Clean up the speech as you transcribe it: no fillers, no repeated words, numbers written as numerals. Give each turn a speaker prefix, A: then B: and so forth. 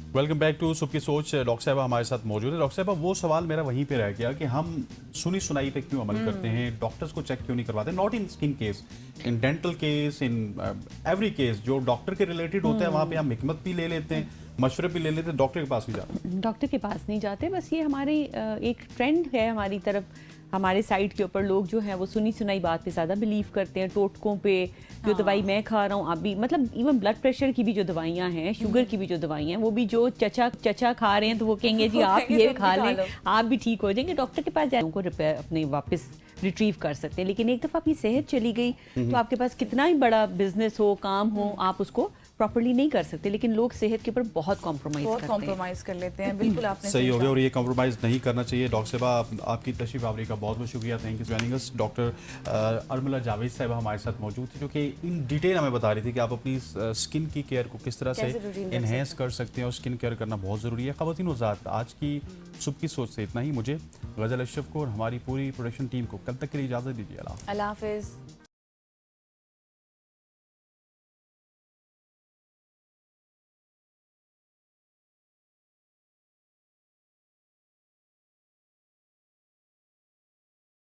A: Welcome back to सबकी सोच। Doctor साहबा हमारे साथ मौजूद है। डॉक्टर साहबा, वो सवाल मेरा वहीं पे रह गया कि हम सुनी सुनाई पे क्यों अमल करते हैं, डॉक्टर्स को चेक क्यों नहीं करवाते। Not in skin case, in dental case, in every case जो डॉक्टर के रिलेटेड होता है वहाँ पे हम हिकमत भी ले लेते हैं, मशवरे भी ले लेते हैं, डॉक्टर के पास नहीं जाते।
B: डॉक्टर के पास नहीं जाते। बस ये हमारी एक ट्रेंड है हमारी तरफ, हमारे साइड के ऊपर लोग जो हैं वो सुनी सुनाई बात पे ज़्यादा बिलीव करते हैं। टोटकों पे जो दवाई मैं खा रहा हूँ, आप भी, मतलब इवन ब्लड प्रेशर की भी जो दवाइयाँ हैं, शुगर की भी जो दवाइयाँ हैं, वो भी जो चचा खा रहे हैं तो वो कहेंगे जी आप ये खा लें, आप भी ठीक हो जाएंगे। डॉक्टर के पास जाए उनको रिपेयर अपने वापस रिट्रीव कर सकते हैं। लेकिन एक दफ़ा आपकी सेहत चली गई तो आपके पास कितना ही बड़ा बिजनेस हो, काम हो, आप उसको प्रॉपर्ली नहीं कर सकते। लेकिन लोग सेहत के ऊपर बहुत कॉम्प्रोमाइज
C: कर लेते हैं। बिल्कुल आपने
A: सही हो गया, और ये कॉम्प्रोमाइज़ नहीं करना चाहिए। डॉक्टर साहब, आपकी तशरीफ आवरी का बहुत बहुत शुक्रिया। Thank you joining us. Doctor Urmila Javed साहब हमारे साथ मौजूद थी, जो कि इन डिटेल हमें बता रही थी कि आप अपनी स्किन की केयर को किस तरह से इन्हेंस कर सकते हैं, और स्किन केयर करना बहुत ज़रूरी है। ख़वातीन व हज़रात, आज की सुबह की सोच से इतना ही। मुझे गज़ल अशरफ को और हमारी पूरी प्रोडक्शन टीम को कल तक के लिए इजाज़त दीजिए।
C: अल्लाह हाफ़िज़।